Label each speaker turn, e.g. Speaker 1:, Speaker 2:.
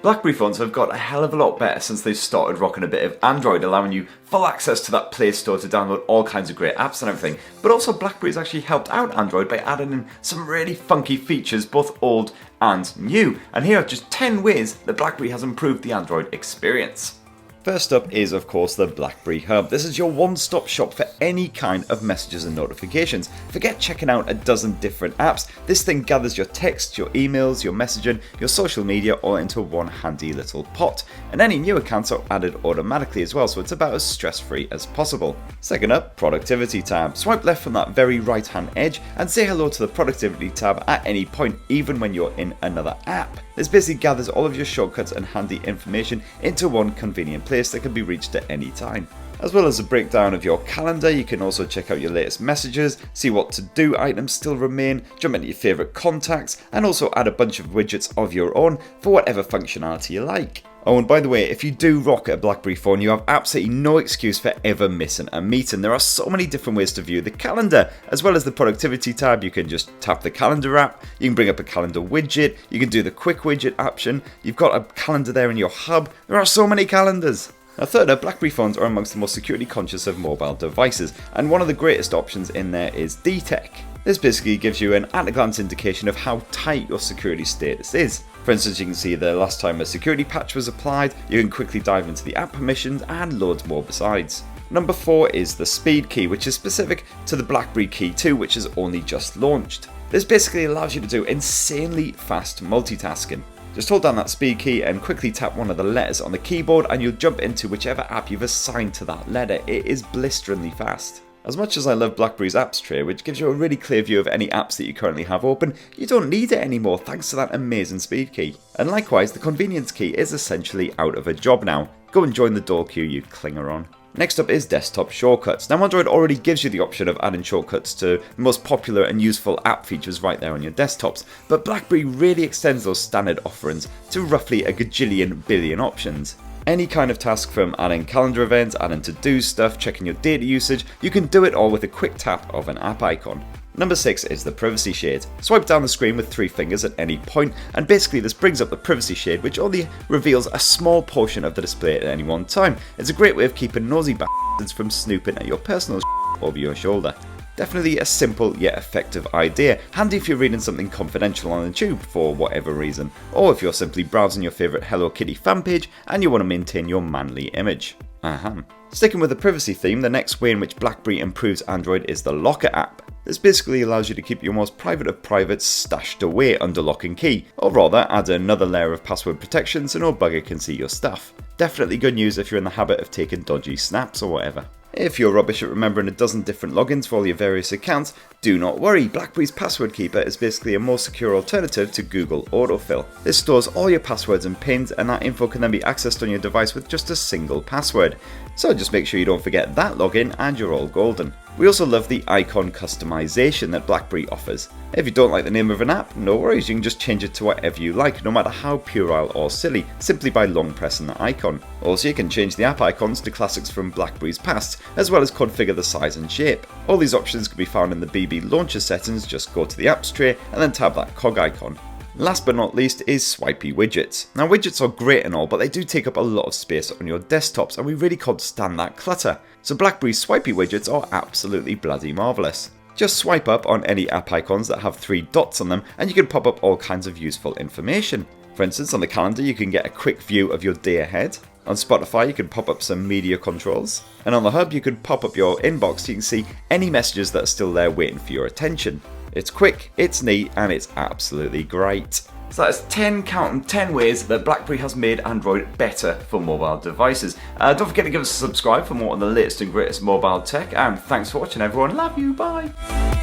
Speaker 1: BlackBerry phones have got a hell of a lot better since they've started rocking a bit of Android, allowing you full access to that Play Store to download all kinds of great apps and everything. But also BlackBerry's actually helped out Android by adding in some really funky features, both old and new. And here are just 10 ways that BlackBerry has improved the Android experience. First up is, of course, the BlackBerry Hub. This is your one-stop shop for any kind of messages and notifications. Forget checking out a dozen different apps. This thing gathers your texts, your emails, your messaging, your social media all into one handy little pot. And any new accounts are added automatically as well, so it's about as stress-free as possible. Second up, Productivity tab. Swipe left from that very right-hand edge and say hello to the Productivity tab at any point, even when you're in another app. This basically gathers all of your shortcuts and handy information into one convenient place that can be reached at any time. As well as a breakdown of your calendar, you can also check out your latest messages, see what to-do items still remain, jump into your favourite contacts, and also add a bunch of widgets of your own for whatever functionality you like. Oh, and by the way, if you do rock a BlackBerry phone, you have absolutely no excuse for ever missing a meeting. There are so many different ways to view the calendar. As well as the Productivity tab, you can just tap the calendar app, you can bring up a calendar widget, you can do the quick widget option, you've got a calendar there in your hub. There are so many calendars. Now third up, BlackBerry phones are amongst the most security conscious of mobile devices, and one of the greatest options in there is DTech. This basically gives you an at-a-glance indication of how tight your security status is. For instance, you can see the last time a security patch was applied, you can quickly dive into the app permissions, and loads more besides. Number 4 is the Speed Key, which is specific to the BlackBerry Key2, which is only just launched. This basically allows you to do insanely fast multitasking. Just hold down that speed key and quickly tap one of the letters on the keyboard and you'll jump into whichever app you've assigned to that letter. It is blisteringly fast. As much as I love BlackBerry's apps tray, which gives you a really clear view of any apps that you currently have open, you don't need it anymore thanks to that amazing speed key. And likewise, the convenience key is essentially out of a job now. Go and join the door queue, you clinger on. Next up is desktop shortcuts. Now Android already gives you the option of adding shortcuts to the most popular and useful app features right there on your desktops, but BlackBerry really extends those standard offerings to roughly a gajillion billion options. Any kind of task from adding calendar events, adding to-do stuff, checking your data usage, you can do it all with a quick tap of an app icon. Number 6 is the privacy shade. Swipe down the screen with 3 fingers at any point, and basically this brings up the privacy shade, which only reveals a small portion of the display at any one time. It's a great way of keeping nosy bastards from snooping at your personal over your shoulder. Definitely a simple yet effective idea, handy if you're reading something confidential on the tube for whatever reason, or if you're simply browsing your favourite Hello Kitty fan page and you want to maintain your manly image. Sticking with the privacy theme, the next way in which BlackBerry improves Android is the Locker app. This basically allows you to keep your most private of privates stashed away under lock and key, or rather add another layer of password protection so no bugger can see your stuff. Definitely good news if you're in the habit of taking dodgy snaps or whatever. If you're rubbish at remembering a dozen different logins for all your various accounts, do not worry, BlackBerry's Password Keeper is basically a more secure alternative to Google Autofill. This stores all your passwords and pins, and that info can then be accessed on your device with just a single password. So just make sure you don't forget that login and you're all golden. We also love the icon customization that BlackBerry offers. If you don't like the name of an app, no worries, you can just change it to whatever you like, no matter how puerile or silly, simply by long pressing the icon. Also, you can change the app icons to classics from BlackBerry's past, as well as configure the size and shape. All these options can be found in the BB Launcher settings. Just go to the apps tray and then tab that cog icon. Last but not least is Swipy Widgets. Now widgets are great and all, but they do take up a lot of space on your desktops and we really can't stand that clutter. So BlackBerry's Swipy Widgets are absolutely bloody marvellous. Just swipe up on any app icons that have 3 dots on them and you can pop up all kinds of useful information. For instance, on the calendar you can get a quick view of your day ahead. On Spotify you can pop up some media controls. And on the Hub you can pop up your inbox so you can see any messages that are still there waiting for your attention. It's quick, it's neat, and it's absolutely great. So that's 10 ways that BlackBerry has made Android better for mobile devices. Don't forget to give us a subscribe for more on the latest and greatest mobile tech, and thanks for watching everyone. Love you, bye!